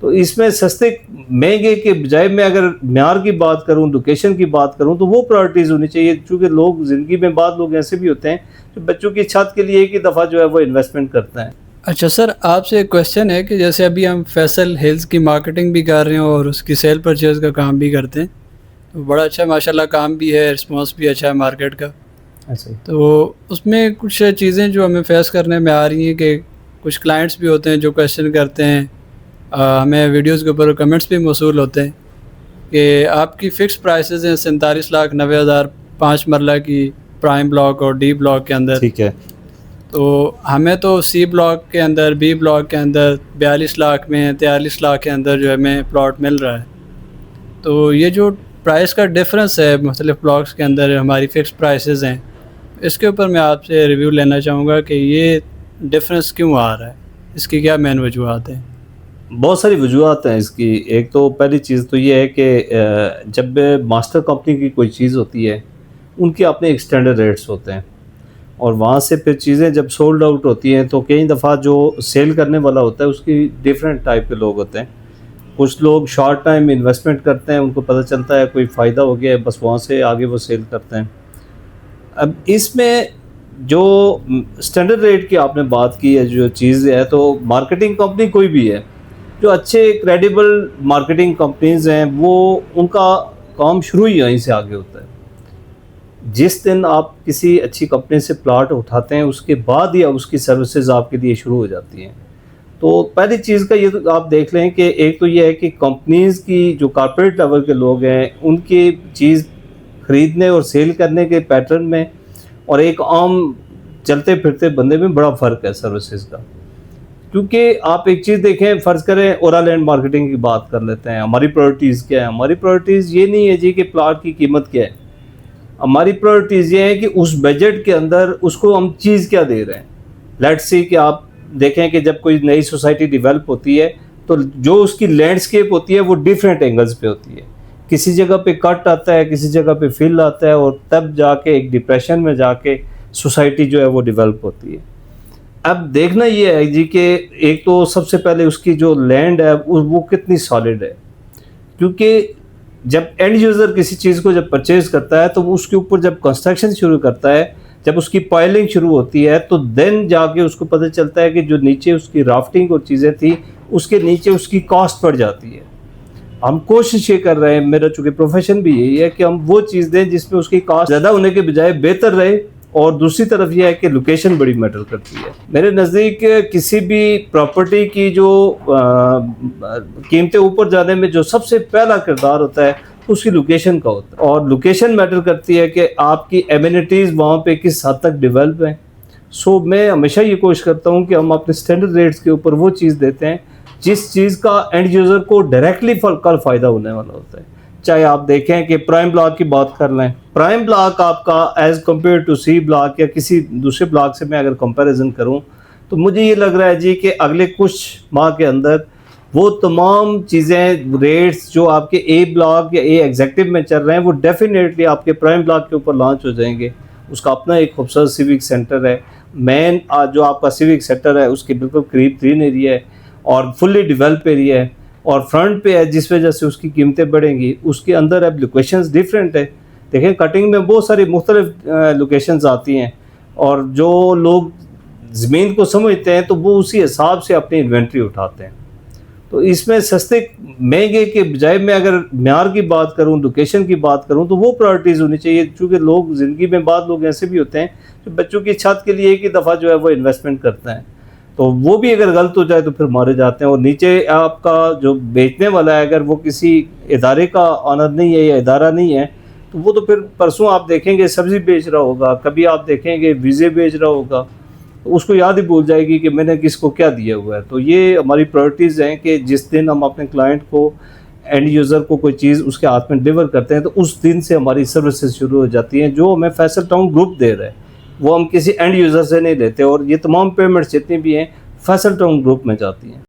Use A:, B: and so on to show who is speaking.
A: تو اس میں سستے مہنگے کے بجائے میں اگر معیار کی بات کروں، لوکیشن کی بات کروں، تو وہ پرائرٹیز ہونی چاہیے، چونکہ لوگ زندگی میں بعض لوگ ایسے بھی ہوتے ہیں جو بچوں کی چھت کے لیے ایک ہی دفعہ جو ہے وہ انویسٹمنٹ کرتے ہیں۔
B: اچھا سر، آپ سے ایک کویشچن ہے کہ جیسے ابھی ہم فیصل ہلز کی مارکیٹنگ بھی کر رہے ہیں اور اس کی سیل پرچیز کا کام بھی کرتے ہیں، تو بڑا اچھا ماشاءاللہ کام بھی ہے، رسپانس بھی اچھا ہے مارکیٹ کا۔
A: ایسے
B: تو اس میں کچھ چیزیں جو ہمیں فیس کرنے میں آ رہی ہیں کہ کچھ کلائنٹس بھی ہوتے ہیں جو کویشچن کرتے ہیں، ہمیں ویڈیوز کے اوپر کمنٹس بھی موصول ہوتے ہیں کہ آپ کی فکس پرائسز ہیں 47,90,000 5 مرلہ کی پرائم بلاک اور ڈی بلاک کے اندر،
A: ٹھیک ہے،
B: تو ہمیں تو سی بلاک کے اندر، بی بلاک کے اندر 42 لاکھ میں 43 لاکھ کے اندر جو ہے ہمیں پلاٹ مل رہا ہے۔ تو یہ جو پرائس کا ڈفرنس ہے مختلف بلاکس کے اندر ہماری فکس پرائسز ہیں، اس کے اوپر میں آپ سے ریویو لینا چاہوں گا کہ یہ ڈفرنس کیوں آ رہا ہے، اس کی کیا مین وجوہات ہیں؟
A: بہت ساری وجوہات ہیں اس کی۔ ایک تو پہلی چیز تو یہ ہے کہ جب ماسٹر کمپنی کی کوئی چیز ہوتی ہے، ان کے اپنے ایک اسٹینڈرڈ ریٹس ہوتے ہیں، اور وہاں سے پھر چیزیں جب سولڈ آؤٹ ہوتی ہیں تو کئی دفعہ جو سیل کرنے والا ہوتا ہے اس کی ڈیفرنٹ ٹائپ کے لوگ ہوتے ہیں۔ کچھ لوگ شارٹ ٹائم انویسٹمنٹ کرتے ہیں، ان کو پتہ چلتا ہے کوئی فائدہ ہو گیا ہے، بس وہاں سے آگے وہ سیل کرتے ہیں۔ اب اس میں جو اسٹینڈرڈ ریٹ کی آپ نے بات کی ہے، جو چیز ہے، تو مارکیٹنگ کمپنی کوئی بھی ہے، جو اچھے کریڈیبل مارکیٹنگ کمپنیز ہیں، وہ ان کا کام شروع ہی یہیں سے آگے ہوتا ہے۔ جس دن آپ کسی اچھی کمپنی سے پلاٹ اٹھاتے ہیں، اس کے بعد ہی اس کی سروسز آپ کے لیے شروع ہو جاتی ہیں۔ تو پہلی چیز کا یہ تو آپ دیکھ لیں کہ ایک تو یہ ہے کہ کمپنیز کی جو کارپوریٹ لیول کے لوگ ہیں، ان کی چیز خریدنے اور سیل کرنے کے پیٹرن میں اور ایک عام چلتے پھرتے بندے میں بڑا فرق ہے سروسز کا۔ کیونکہ آپ ایک چیز دیکھیں، فرض کریں اورا لینڈ مارکیٹنگ کی بات کر لیتے ہیں، ہماری پرائرٹیز کیا ہے؟ ہماری پرائرٹیز یہ نہیں ہے جی کہ پلاٹ کی قیمت کیا ہے، ہماری پرائرٹیز یہ ہے کہ اس بجٹ کے اندر اس کو ہم چیز کیا دے رہے ہیں۔ لیٹ سی کہ آپ دیکھیں کہ جب کوئی نئی سوسائٹی ڈیولپ ہوتی ہے تو جو اس کی لینڈسکیپ ہوتی ہے وہ ڈیفرنٹ اینگلز پہ ہوتی ہے، کسی جگہ پہ کٹ آتا ہے، کسی جگہ پہ فل آتا ہے، اور تب جا کے ایک ڈپریشن میں جا کے سوسائٹی جو ہے وہ ڈیولپ ہوتی ہے۔ اب دیکھنا یہ ہے جی کہ ایک تو سب سے پہلے اس کی جو لینڈ ہے وہ کتنی سالڈ ہے، کیونکہ جب اینڈ یوزر کسی چیز کو جب پرچیز کرتا ہے تو وہ اس کے اوپر جب کنسٹرکشن شروع کرتا ہے، جب اس کی پائلنگ شروع ہوتی ہے، تو دین جا کے اس کو پتہ چلتا ہے کہ جو نیچے اس کی رافٹنگ اور چیزیں تھیں، اس کے نیچے اس کی کاسٹ پڑ جاتی ہے۔ ہم کوشش یہ کر رہے ہیں، میرا چونکہ پروفیشن بھی یہی ہے کہ ہم وہ چیز دیں جس میں اس کی کاسٹ زیادہ ہونے کے بجائے بہتر رہے، اور دوسری طرف یہ ہے کہ لوکیشن بڑی میٹر کرتی ہے۔ میرے نزدیک کسی بھی پراپرٹی کی جو قیمتیں اوپر جانے میں جو سب سے پہلا کردار ہوتا ہے اس کی لوکیشن کا ہوتا ہے، اور لوکیشن میٹر کرتی ہے کہ آپ کی ایمینٹیز وہاں پہ کس حد تک ڈیولپ ہیں۔ سو میں ہمیشہ یہ کوشش کرتا ہوں کہ ہم اپنے اسٹینڈرڈ ریٹس کے اوپر وہ چیز دیتے ہیں جس چیز کا اینڈ یوزر کو ڈائریکٹلی کل فائدہ ہونے والا ہوتا ہے۔ چاہے آپ دیکھیں کہ پرائم بلاک کی بات کر لیں، پرائم بلاک آپ کا as compare to C block یا کسی دوسرے بلاک سے میں اگر کمپیریزن کروں تو مجھے یہ لگ رہا ہے جی کہ اگلے کچھ ماہ کے اندر وہ تمام چیزیں، ریٹس جو آپ کے اے بلاک یا اے ایگزیکٹو میں چل رہے ہیں، وہ ڈیفینیٹلی آپ کے پرائم بلاک کے اوپر لانچ ہو جائیں گے۔ اس کا اپنا ایک خوبصورت سیوک سینٹر ہے، مین جو آپ کا سیوک سینٹر ہے اس کے بالکل قریب گرین ایریا ہے اور فلی ڈیولپ ایریا ہے، اور فرنٹ پہ ہے، جس وجہ سے اس کی قیمتیں بڑھیں گی۔ اس کے اندر اب لوکیشنز ڈیفرنٹ ہے، دیکھیں کٹنگ میں بہت ساری مختلف لوکیشنز آتی ہیں، اور جو لوگ زمین کو سمجھتے ہیں تو وہ اسی حساب سے اپنی انوینٹری اٹھاتے ہیں۔ تو اس میں سستے مہنگے کے بجائے میں اگر معیار کی بات کروں، لوکیشن کی بات کروں، تو وہ پرائرٹیز ہونی چاہیے، چونکہ لوگ زندگی میں بعض لوگ ایسے بھی ہوتے ہیں جو بچوں کی چھت کے لیے ایک ہی دفعہ جو ہے وہ انویسٹمنٹ کرتے ہیں، تو وہ بھی اگر غلط ہو جائے تو پھر مارے جاتے ہیں۔ اور نیچے آپ کا جو بیچنے والا ہے اگر وہ کسی ادارے کا آنر نہیں ہے یا ادارہ نہیں ہے، تو وہ تو پھر پرسوں آپ دیکھیں گے سبزی بیچ رہا ہوگا، کبھی آپ دیکھیں گے ویزے بیچ رہا ہوگا، اس کو یاد ہی بھول جائے گی کہ میں نے کس کو کیا دیا ہوا ہے۔ تو یہ ہماری پرائرٹیز ہیں کہ جس دن ہم اپنے کلائنٹ کو، اینڈ یوزر کو کوئی چیز اس کے ہاتھ میں ڈیلیور کرتے ہیں، تو اس دن سے ہماری سروسز شروع ہو جاتی ہیں جو ہمیں فیصل ٹاؤن گروپ دے رہا ہے، وہ ہم کسی اینڈ یوزر سے نہیں لیتے، اور یہ تمام پیمنٹس جتنی بھی ہیں فیصل ٹاؤن گروپ میں جاتی ہیں۔